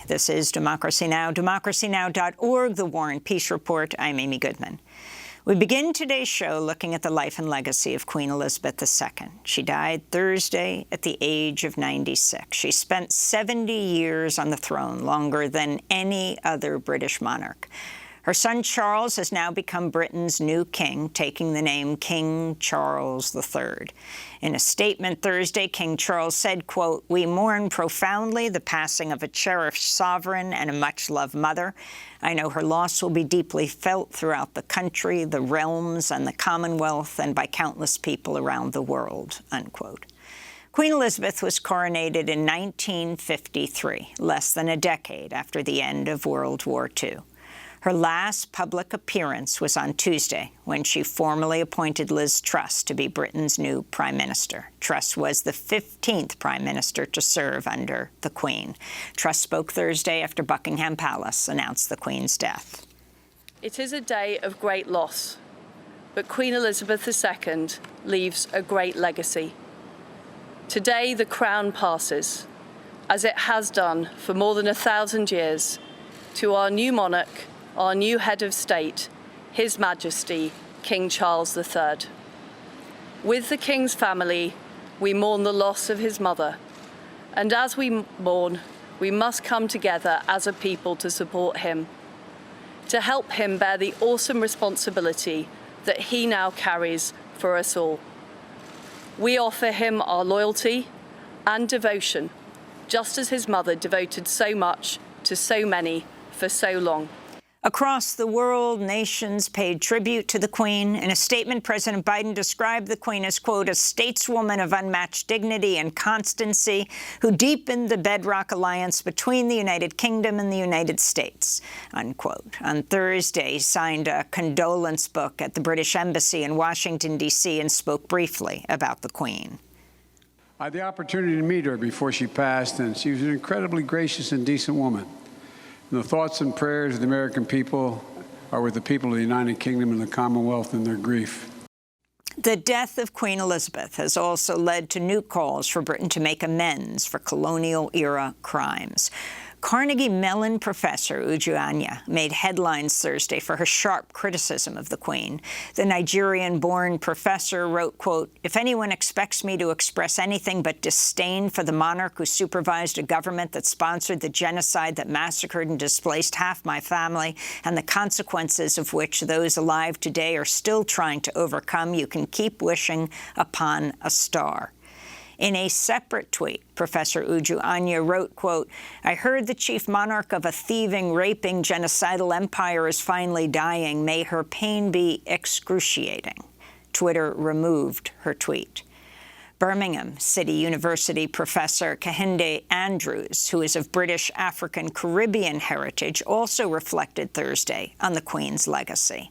This is Democracy Now!, democracynow.org, The War and Peace Report. I'm Amy Goodman. We begin today's show looking at the life and legacy of Queen Elizabeth II. She died Thursday at the age of 96. She spent 70 years on the throne, longer than any other British monarch. Her son Charles has now become Britain's new king, taking the name King Charles III. In a statement Thursday, King Charles said, quote, "We mourn profoundly the passing of a cherished sovereign and a much-loved mother. I know her loss will be deeply felt throughout the country, the realms, and the Commonwealth, and by countless people around the world," unquote. Queen Elizabeth was coronated in 1953, less than a decade after the end of World War II. Her last public appearance was on Tuesday, when she formally appointed Liz Truss to be Britain's new Prime Minister. Truss was the 15th Prime Minister to serve under the Queen. Truss spoke Thursday after Buckingham Palace announced the Queen's death. It is a day of great loss, but Queen Elizabeth II leaves a great legacy. Today, the crown passes, as it has done for more than 1,000 years, to our new monarch, our new head of state, His Majesty, King Charles III. With the King's family, we mourn the loss of his mother. And as we mourn, we must come together as a people to support him, to help him bear the awesome responsibility that he now carries for us all. We offer him our loyalty and devotion, just as his mother devoted so much to so many for so long. Across the world, nations paid tribute to the Queen. In a statement, President Biden described the Queen as, quote, "a stateswoman of unmatched dignity and constancy who deepened the bedrock alliance between the United Kingdom and the United States," unquote. On Thursday, he signed a condolence book at the British Embassy in Washington, D.C., and spoke briefly about the Queen. I had the opportunity to meet her before she passed, and she was an incredibly gracious and decent woman. And the thoughts and prayers of the American people are with the people of the United Kingdom and the Commonwealth in their grief. The death of Queen Elizabeth has also led to new calls for Britain to make amends for colonial-era crimes. Carnegie Mellon professor Uju Anya made headlines Thursday for her sharp criticism of the Queen. The Nigerian-born professor wrote, quote, "If anyone expects me to express anything but disdain for the monarch who supervised a government that sponsored the genocide that massacred and displaced half my family, and the consequences of which those alive today are still trying to overcome, you can keep wishing upon a star." In a separate tweet, Professor Uju Anya wrote, quote, "I heard the chief monarch of a thieving, raping, genocidal empire is finally dying. May her pain be excruciating." Twitter removed her tweet. Birmingham City University professor Kehinde Andrews, who is of British, African, Caribbean heritage, also reflected Thursday on the Queen's legacy.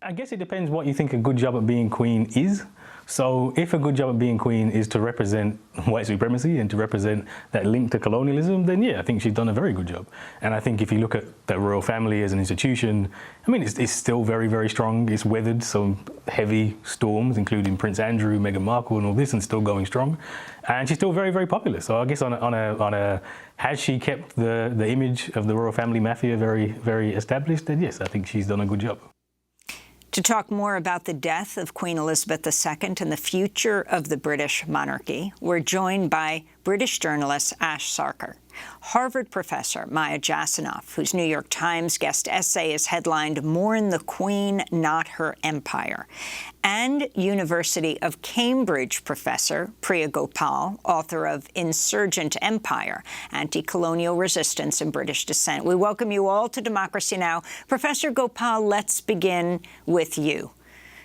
I guess it depends what you think a good job at being Queen is. So if a good job at being Queen is to represent white supremacy and to represent that link to colonialism, then yeah, I think she's done a very good job. And I think if you look at the royal family as an institution, I mean, it's still very, very strong. It's weathered some heavy storms, including Prince Andrew, Meghan Markle and all this, and still going strong. And she's still very, very popular. So I guess has she kept the image of the royal family mafia very, very established? Then yes, I think she's done a good job. To talk more about the death of Queen Elizabeth II and the future of the British monarchy, we're joined by British journalist Ash Sarkar, Harvard professor Maya Jasanoff, whose New York Times guest essay is headlined "Mourn the Queen, Not Her Empire," and University of Cambridge professor Priya Gopal, author of Insurgent Empire, Anticolonial Resistance in British Dissent. We welcome you all to Democracy Now! Professor Gopal, let's begin with you.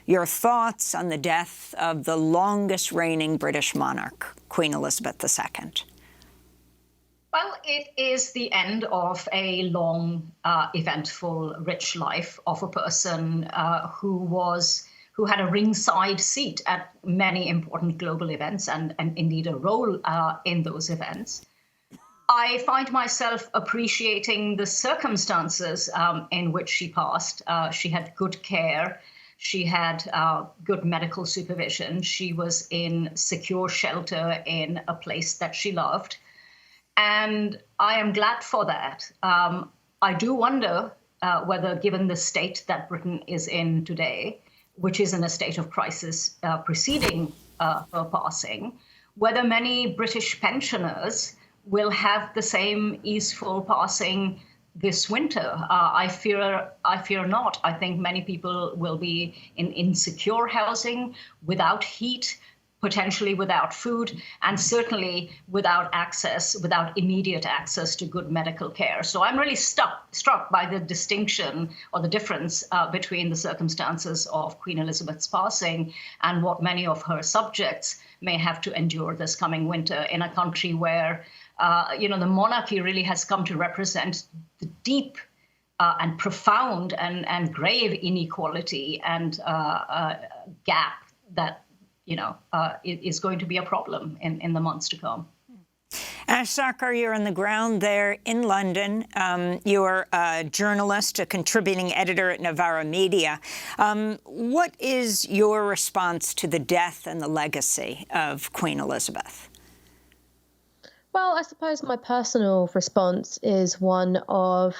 Your thoughts on the death of the longest reigning British monarch, Queen Elizabeth II. Well, it is the end of a long, eventful, rich life of a person who had a ringside seat at many important global events and indeed a role in those events. I find myself appreciating the circumstances in which she passed. She had good care. She had good medical supervision. She was in secure shelter in a place that she loved. And I am glad for that. I do wonder whether, given the state that Britain is in today, which is in a state of crisis preceding her passing, whether many British pensioners will have the same easeful passing this winter. I fear not. I think many people will be in insecure housing, without heat, potentially without food, and certainly without immediate access to good medical care. So I'm really struck by the distinction or the difference between the circumstances of Queen Elizabeth's passing and what many of her subjects may have to endure this coming winter in a country where, the monarchy really has come to represent the deep and profound and grave inequality and gap that is going to be a problem in the months to come. Ash Sarkar, you're on the ground there in London. You're a journalist, a contributing editor at Novara Media. What is your response to the death and the legacy of Queen Elizabeth? Well, I suppose my personal response is one of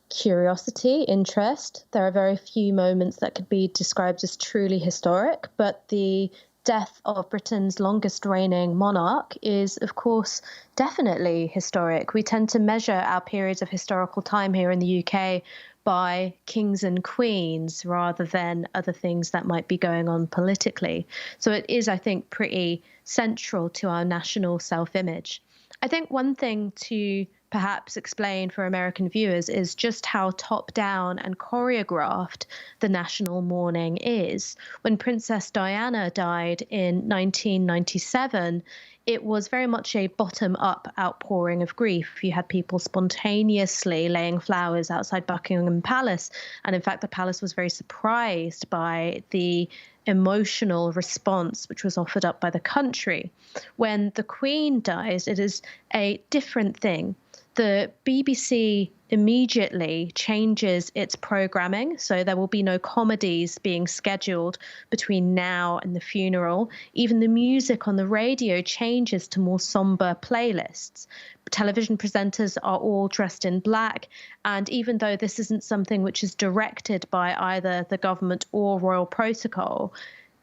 curiosity, interest. There are very few moments that could be described as truly historic, but the death of Britain's longest reigning monarch is, of course, definitely historic. We tend to measure our periods of historical time here in the UK by kings and queens rather than other things that might be going on politically. So it is, I think, pretty central to our national self-image. I think one thing to perhaps explain for American viewers is just how top-down and choreographed the national mourning is. When Princess Diana died in 1997, it was very much a bottom-up outpouring of grief. You had people spontaneously laying flowers outside Buckingham Palace, and in fact the palace was very surprised by the emotional response which was offered up by the country. When the Queen dies, it is a different thing. The BBC immediately changes its programming, so there will be no comedies being scheduled between now and the funeral. Even the music on the radio changes to more somber playlists. Television presenters are all dressed in black, and even though this isn't something which is directed by either the government or royal protocol,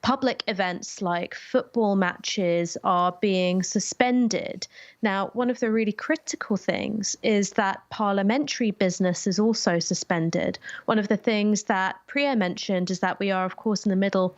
public events like football matches are being suspended. Now, one of the really critical things is that parliamentary business is also suspended. One of the things that Priya mentioned is that we are, of course, in the middle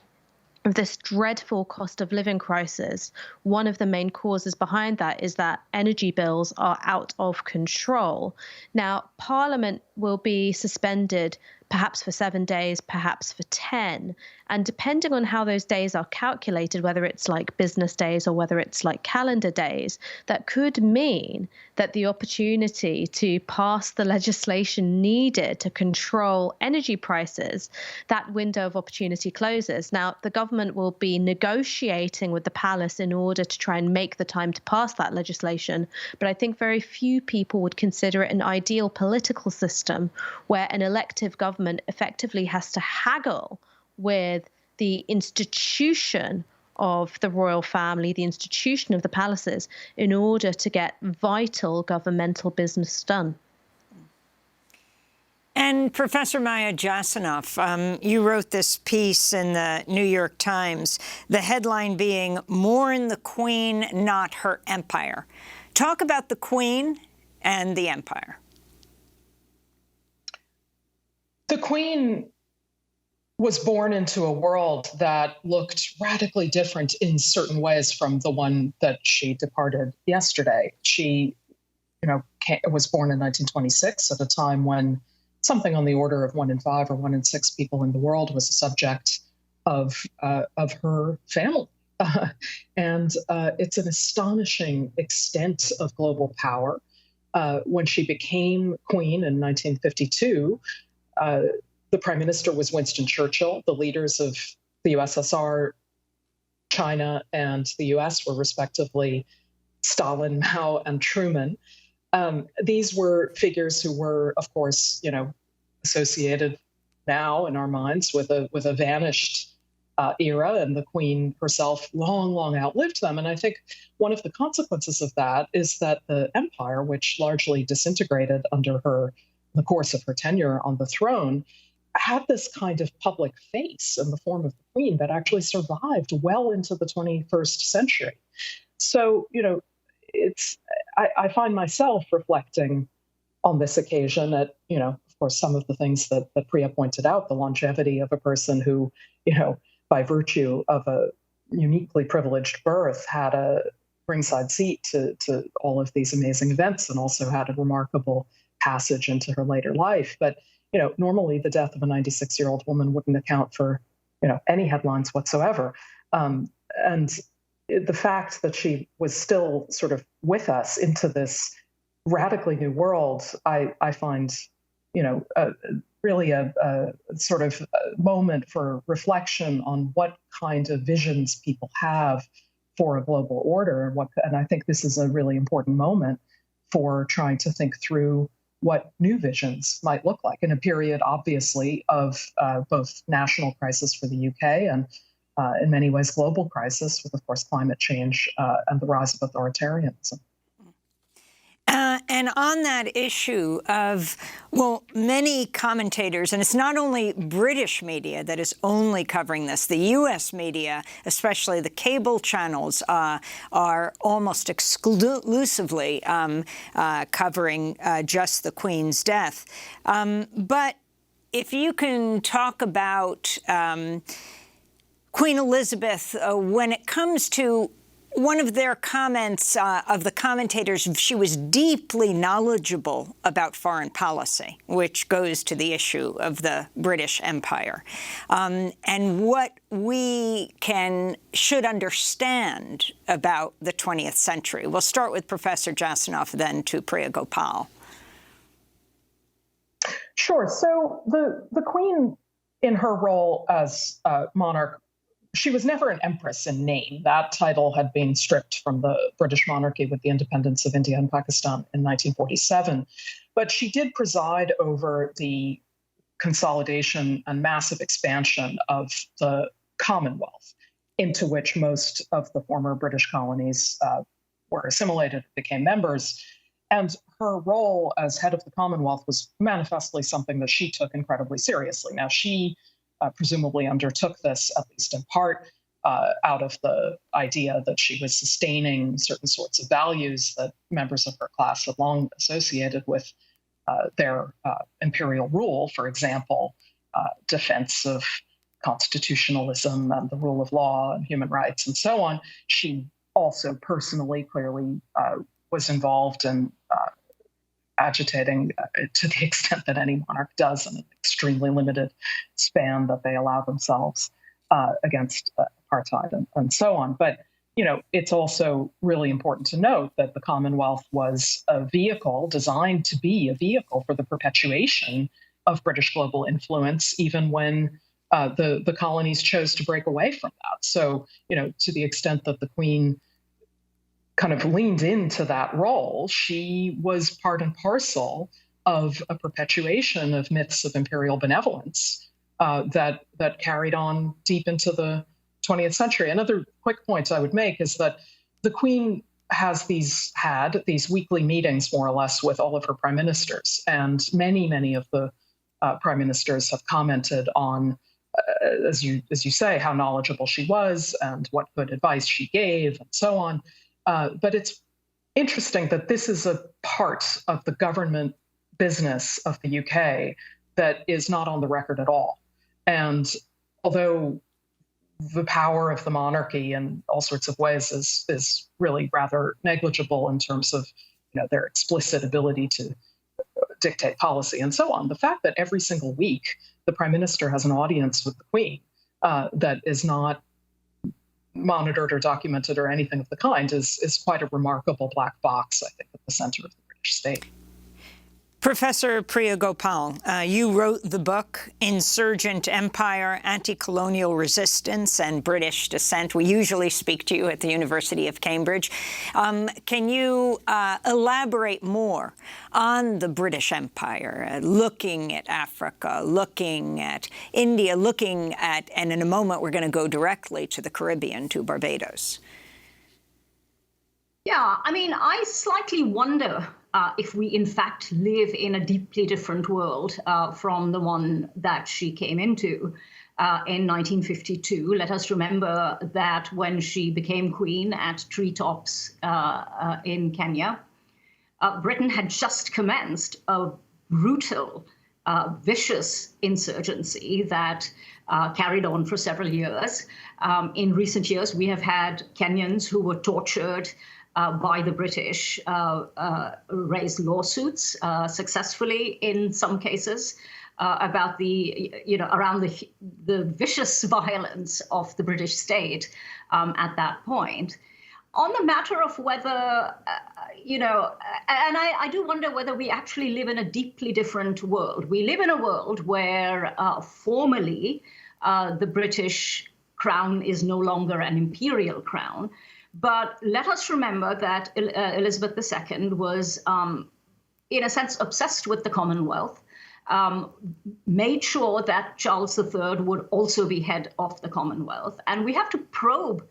of this dreadful cost of living crisis. One of the main causes behind that is that energy bills are out of control. Now, Parliament will be suspended perhaps for 7 days, perhaps for 10. And depending on how those days are calculated, whether it's like business days or whether it's like calendar days, that could mean that the opportunity to pass the legislation needed to control energy prices, that window of opportunity closes. Now, the government will be negotiating with the palace in order to try and make the time to pass that legislation. But I think very few people would consider it an ideal political system where an elective government effectively has to haggle with the institution of the royal family, the institution of the palaces, in order to get vital governmental business done. And Professor Maya Jasanoff, you wrote this piece in the New York Times, the headline being, "Mourn the Queen, not her empire." Talk about the Queen and the empire. The Queen was born into a world that looked radically different in certain ways from the one that she departed yesterday. She, was born in 1926 at a time when something on the order of 1 in 5 or 1 in 6 people in the world was a subject of her family. And it's an astonishing extent of global power. When she became queen in 1952, the prime minister was Winston Churchill. The leaders of the USSR, China, and the US were respectively Stalin, Mao, and Truman. These were figures who were, of course, associated now in our minds with a vanished era, and the Queen herself long outlived them. And I think one of the consequences of that is that the empire, which largely disintegrated under the course of her tenure on the throne, had this kind of public face in the form of the Queen that actually survived well into the 21st century. So, I find myself reflecting on this occasion at, of course, some of the things that Priya pointed out, the longevity of a person who, by virtue of a uniquely privileged birth, had a ringside seat to all of these amazing events, and also had a remarkable passage into her later life. But, normally the death of a 96-year-old woman wouldn't account for, any headlines whatsoever. And the fact that she was still sort of with us into this radically new world, I find, really a sort of moment for reflection on what kind of visions people have for a global order. And I think this is a really important moment for trying to think through what new visions might look like in a period, obviously, of both national crisis for the UK and, in many ways, global crisis with, of course, climate change and the rise of authoritarianism. And on that issue of, many commentators, and it's not only British media that is only covering this, the U.S. media, especially the cable channels, are almost exclusively covering just the Queen's death. But if you can talk about Queen Elizabeth, when it comes to one of their comments of the commentators, she was deeply knowledgeable about foreign policy, which goes to the issue of the British Empire, and what we should understand about the 20th century. We'll start with Professor Jasanoff, then to Priya Gopal. Sure. So the Queen, in her role as monarch, she was never an empress in name. That title had been stripped from the British monarchy with the independence of India and Pakistan in 1947. But she did preside over the consolidation and massive expansion of the Commonwealth, into which most of the former British colonies were assimilated, became members. And her role as head of the Commonwealth was manifestly something that she took incredibly seriously. Now, she presumably undertook this, at least in part, out of the idea that she was sustaining certain sorts of values that members of her class had long associated with their imperial rule, for example, defense of constitutionalism and the rule of law and human rights and so on. She also personally, clearly, was involved in agitating to the extent that any monarch does in an extremely limited span that they allow themselves against apartheid and so on. But, it's also really important to note that the Commonwealth was a vehicle designed to be a vehicle for the perpetuation of British global influence, even when the colonies chose to break away from that. So, to the extent that the Queen kind of leaned into that role, she was part and parcel of a perpetuation of myths of imperial benevolence that carried on deep into the 20th century. Another quick point I would make is that the Queen had these weekly meetings, more or less, with all of her prime ministers, and many of the prime ministers have commented on, as you say, how knowledgeable she was and what good advice she gave, and so on. But it's interesting that this is a part of the government business of the UK that is not on the record at all. And although the power of the monarchy in all sorts of ways is really rather negligible in terms of their explicit ability to dictate policy and so on, the fact that every single week the prime minister has an audience with the Queen that is not monitored or documented or anything of the kind is quite a remarkable black box, I think, at the center of the British state. Professor Priya Gopal, you wrote the book Insurgent Empire, Anticolonial Resistance and British Dissent. We usually speak to you at the University of Cambridge. Can you elaborate more on the British Empire, looking at Africa, looking at India, looking at, and in a moment we're going to go directly to the Caribbean, to Barbados? Yeah, I mean, I slightly wonder if we in fact live in a deeply different world from the one that she came into in 1952. Let us remember that when she became queen at Treetops in Kenya, Britain had just commenced a brutal, vicious insurgency that carried on for several years. In recent years, we have had Kenyans who were tortured by the British, raised lawsuits successfully in some cases about around the vicious violence of the British state at that point. On the matter of whether, and I do wonder whether we actually live in a deeply different world. We live in a world where formally the British crown is no longer an imperial crown. But let us remember that Elizabeth II was, in a sense, obsessed with the Commonwealth, made sure that Charles III would also be head of the Commonwealth. And we have to probe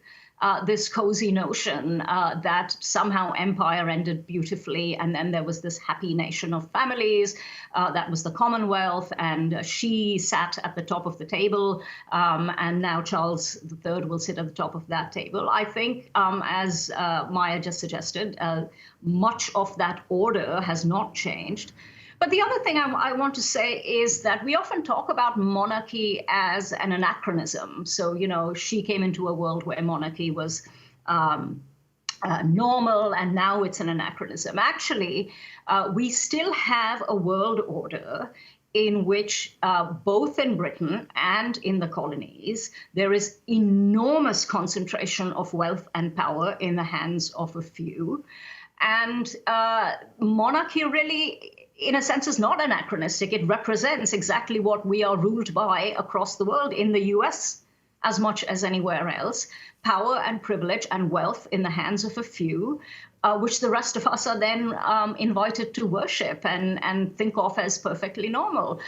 this cozy notion that somehow empire ended beautifully, and then there was this happy nation of families that was the Commonwealth, and she sat at the top of the table, and now Charles III will sit at the top of that table. I think, as Maya just suggested, much of that order has not changed. But the other thing I want to say is that we often talk about monarchy as an anachronism. So, she came into a world where monarchy was normal, and now it's an anachronism. Actually, we still have a world order in which both in Britain and in the colonies, there is enormous concentration of wealth and power in the hands of a few. And monarchy really, in a sense, is not anachronistic. It represents exactly what we are ruled by across the world, in the US as much as anywhere else. Power and privilege and wealth in the hands of a few, which the rest of us are then invited to worship and think of as perfectly normal.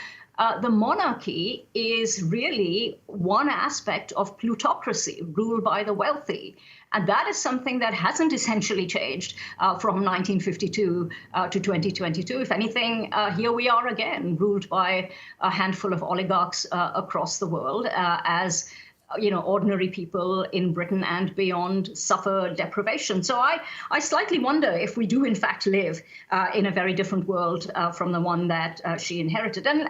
The monarchy is really one aspect of plutocracy, ruled by the wealthy. And that is something that hasn't essentially changed from 1952 to 2022. If anything, here we are again, ruled by a handful of oligarchs across the world, as ordinary people in Britain and beyond suffer deprivation. So I slightly wonder if we do in fact live in a very different world from the one that she inherited. And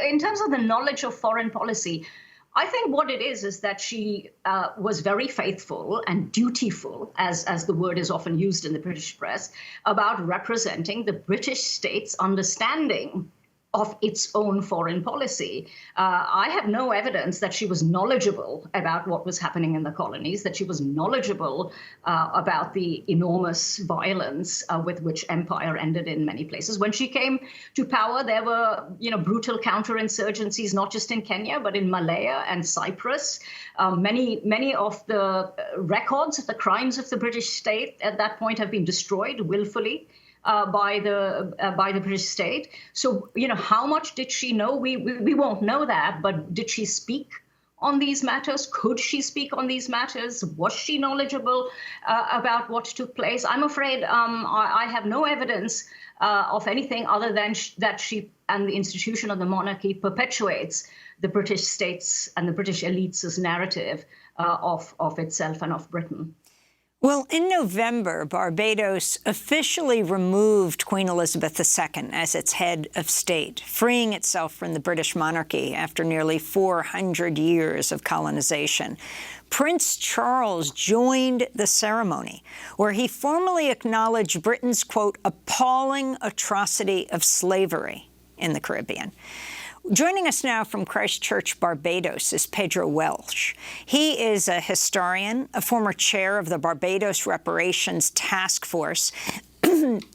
in terms of the knowledge of foreign policy, I think what it is that she was very faithful and dutiful, as the word is often used in the British press, about representing the British state's understanding of its own foreign policy. I have no evidence that she was knowledgeable about what was happening in the colonies, that she was knowledgeable about the enormous violence with which empire ended in many places. When she came to power, there were, brutal counterinsurgencies, not just in Kenya, but in Malaya and Cyprus. Many of the records of the crimes of the British state at that point have been destroyed willfully by the British state. So, how much did she know? We won't know that, but did she speak on these matters? Could she speak on these matters? Was she knowledgeable about what took place? I'm afraid I have no evidence of anything other than that she and the institution of the monarchy perpetuates the British states and the British elites' narrative of itself and of Britain. Well, in November, Barbados officially removed Queen Elizabeth II as its head of state, freeing itself from the British monarchy after nearly 400 years of colonization. Prince Charles joined the ceremony, where he formally acknowledged Britain's, quote, appalling atrocity of slavery in the Caribbean. Joining us now from Christchurch, Barbados, is Pedro Welch. He is a historian, a former chair of the Barbados Reparations Task Force,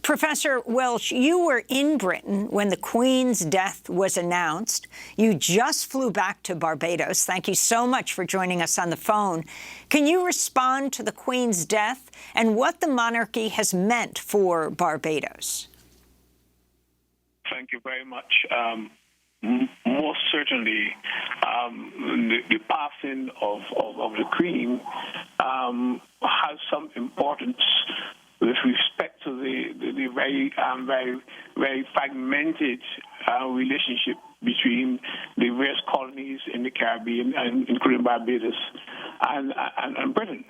Professor Welch, you were in Britain when the Queen's death was announced. You just flew back to Barbados. Thank you so much for joining us on the phone. Can you respond to the Queen's death and what the monarchy has meant for Barbados? Thank you very much. Most certainly, the passing of the Queen has some importance with respect to the very fragmented relationship between the various colonies in the Caribbean, and including Barbados and Britain.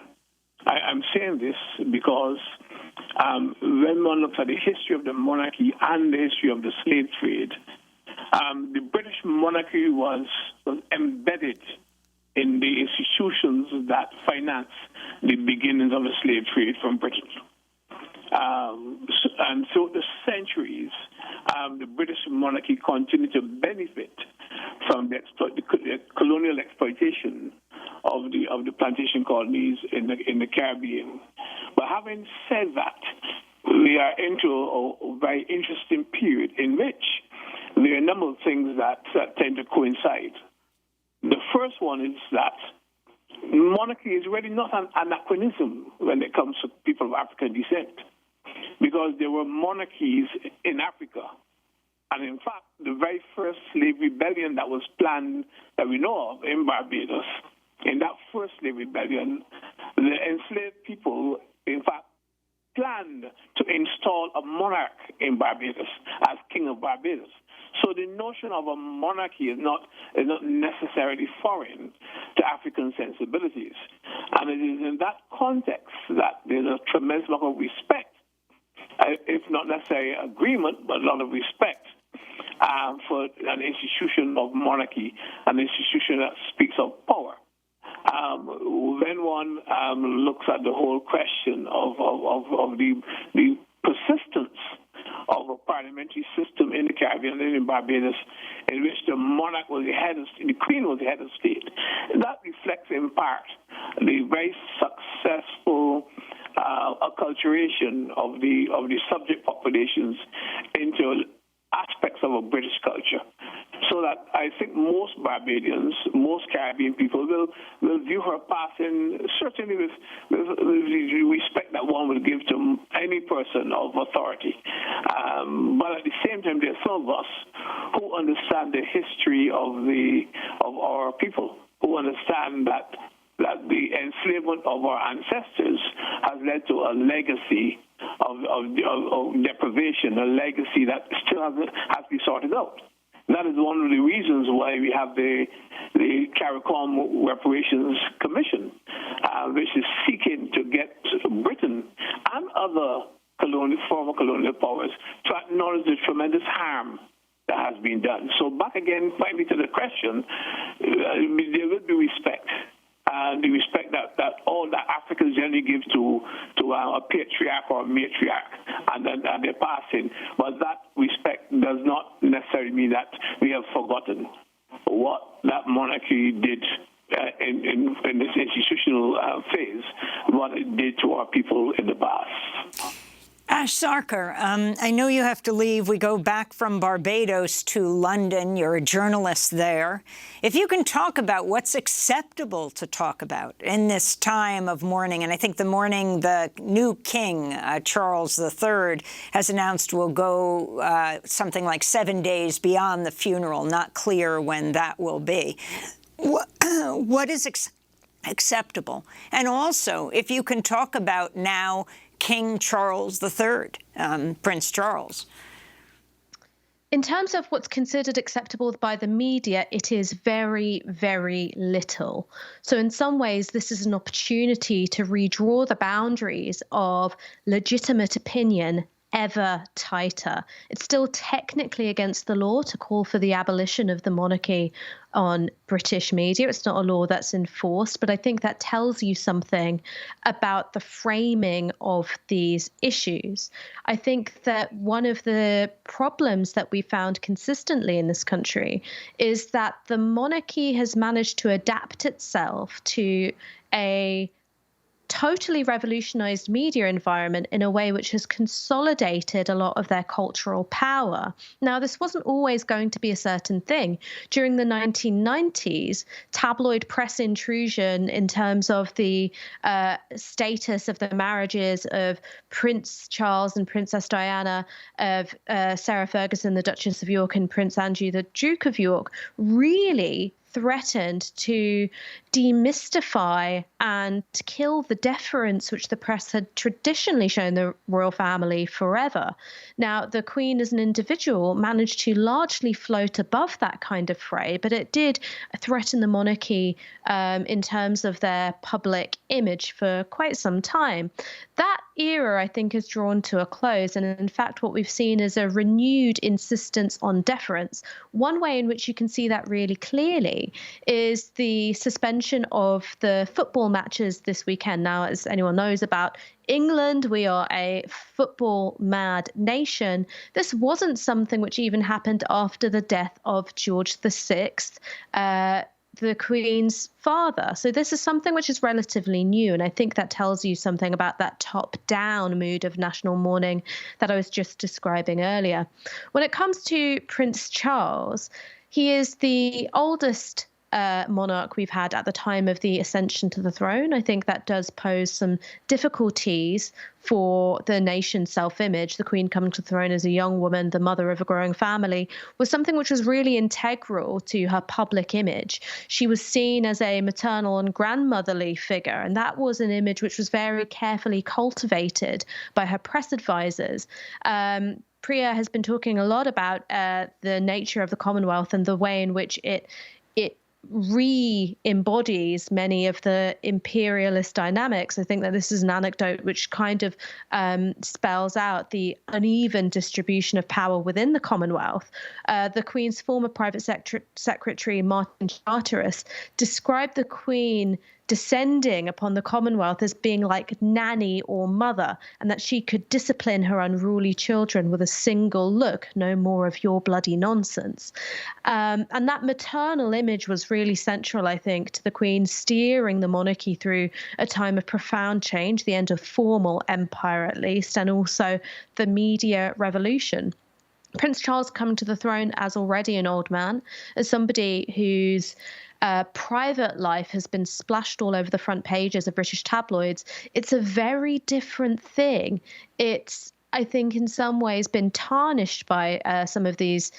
I'm saying this because when one looks at the history of the monarchy and the history of the slave trade, the British monarchy was embedded in the institutions that financed the beginnings of the slave trade from Britain. And through the centuries, the British monarchy continued to benefit from the colonial exploitation of the plantation colonies in the Caribbean. But having said that, we are into a very interesting period in which there are a number of things that tend to coincide. The first one is that monarchy is really not an anachronism when it comes to people of African descent, because there were monarchies in Africa. And in fact, the very first slave rebellion that was planned, that we know of in Barbados, in that first slave rebellion, the enslaved people, in fact, planned to install a monarch in Barbados as king of Barbados. So the notion of a monarchy is not necessarily foreign to African sensibilities. And it is in that context that there's a tremendous amount of respect, if not necessarily agreement, but a lot of respect for an institution of monarchy, an institution that speaks of power. When one looks at the whole question of the persistence of a parliamentary system in the Caribbean and in Barbados, in which the monarch was the head of state, the Queen was the head of state, that reflects in part the very successful acculturation of the subject populations into aspects of a British culture. So that I think most Barbadians, most Caribbean people will view her passing certainly with the respect that one would give to any person of authority. But at the same time, there are some of us who understand the history of our people, who understand that the enslavement of our ancestors has led to a legacy of deprivation, a legacy that still has to be sorted out. That is one of the reasons why we have the CARICOM Reparations Commission, which is seeking to get Britain and other former colonial powers to acknowledge the tremendous harm that has been done. So back again, finally to the question, there will be respect. The respect that all that Africans generally give to a patriarch or a matriarch, and their passing. But that respect does not necessarily mean that we have forgotten what that monarchy did in this institutional phase, what it did to our people in the past. Sarkar, I know you have to leave. We go back from Barbados to London. You're a journalist there. If you can talk about what's acceptable to talk about in this time of mourning, and I think the mourning the new king, Charles III, has announced will go something like 7 days beyond the funeral, not clear when that will be. What is acceptable? And also, if you can talk about now King Charles III, Prince Charles. In terms of what's considered acceptable by the media, it is very, very little. So in some ways, this is an opportunity to redraw the boundaries of legitimate opinion ever tighter. It's still technically against the law to call for the abolition of the monarchy on British media. It's not a law that's enforced, but I think that tells you something about the framing of these issues. I think that one of the problems that we found consistently in this country is that the monarchy has managed to adapt itself to a totally revolutionized media environment in a way which has consolidated a lot of their cultural power. Now, this wasn't always going to be a certain thing. During the 1990s, tabloid press intrusion in terms of the status of the marriages of Prince Charles and Princess Diana, of Sarah Ferguson, the Duchess of York, and Prince Andrew, the Duke of York, really threatened to demystify and kill the deference which the press had traditionally shown the royal family forever. Now, the Queen as an individual managed to largely float above that kind of fray, but it did threaten the monarchy in terms of their public image for quite some time. That era, I think, is drawn to a close. And in fact, what we've seen is a renewed insistence on deference. One way in which you can see that really clearly is the suspension of the football matches this weekend. Now, as anyone knows about England, we are a football mad nation. This wasn't something which even happened after the death of George VI, the Queen's father. So this is something which is relatively new. And I think that tells you something about that top-down mood of national mourning that I was just describing earlier. When it comes to Prince Charles, he is the oldest monarch we've had at the time of the ascension to the throne. I think that does pose some difficulties for the nation's self-image. The Queen coming to the throne as a young woman, the mother of a growing family, was something which was really integral to her public image. She was seen as a maternal and grandmotherly figure, and that was an image which was very carefully cultivated by her press advisors. Priya has been talking a lot about the nature of the Commonwealth and the way in which it re-embodies many of the imperialist dynamics. I think that this is an anecdote which kind of spells out the uneven distribution of power within the Commonwealth. The Queen's former private secretary, Martin Charteris, described the Queen descending upon the Commonwealth as being like nanny or mother, and that she could discipline her unruly children with a single look, no more of your bloody nonsense. And that maternal image was really central, I think, to the Queen steering the monarchy through a time of profound change, the end of formal empire at least, and also the media revolution. Prince Charles coming to the throne as already an old man, as somebody whose private life has been splashed all over the front pages of British tabloids. It's a very different thing. It's, I think, in some ways been tarnished by some of these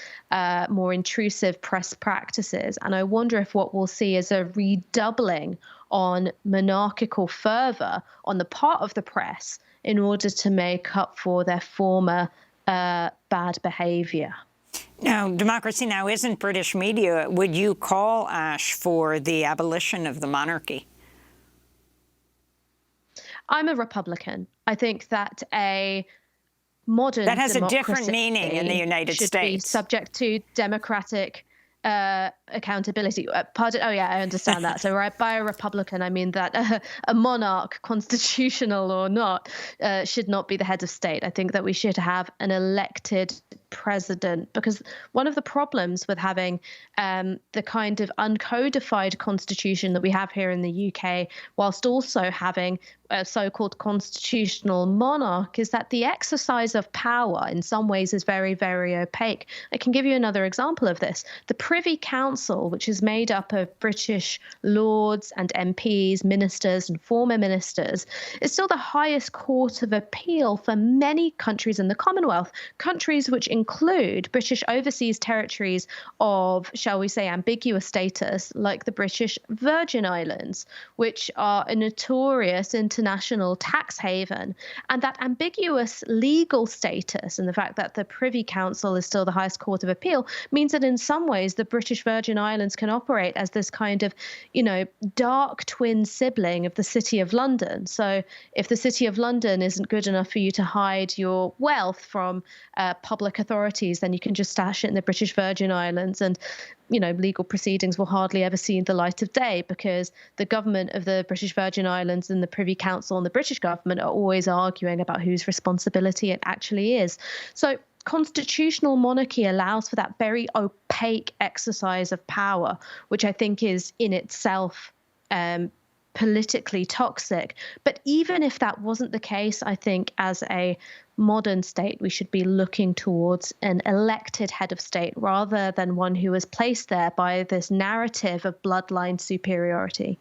more intrusive press practices. And I wonder if what we'll see is a redoubling on monarchical fervor on the part of the press in order to make up for their former bad behavior. Now, Democracy Now! Isn't British media. Would you call, Ash, for the abolition of the monarchy? I'm a Republican. I think that a modern that has a different democracy meaning in the United should States. Be subject to democratic accountability. Pardon. Oh, yeah, I understand that. So by a Republican, I mean that a monarch, constitutional or not, should not be the head of state. I think that we should have an elected president, because one of the problems with having the kind of uncodified constitution that we have here in the UK, whilst also having a so-called constitutional monarch, is that the exercise of power in some ways is very, very opaque. I can give you another example of this. The Privy Council, which is made up of British lords and MPs, ministers and former ministers, is still the highest court of appeal for many countries in the Commonwealth, countries which include British overseas territories of, shall we say, ambiguous status, like the British Virgin Islands, which are a notorious international tax haven. And that ambiguous legal status and the fact that the Privy Council is still the highest court of appeal means that in some ways the British Virgin Islands can operate as this kind of, dark twin sibling of the City of London. So if the City of London isn't good enough for you to hide your wealth from public authorities, then you can just stash it in the British Virgin Islands, and legal proceedings will hardly ever see the light of day, because the government of the British Virgin Islands and the Privy Council and the British government are always arguing about whose responsibility it actually is. So constitutional monarchy allows for that very opaque exercise of power, which I think is in itself politically toxic. But even if that wasn't the case, I think as a modern state, we should be looking towards an elected head of state rather than one who was placed there by this narrative of bloodline superiority.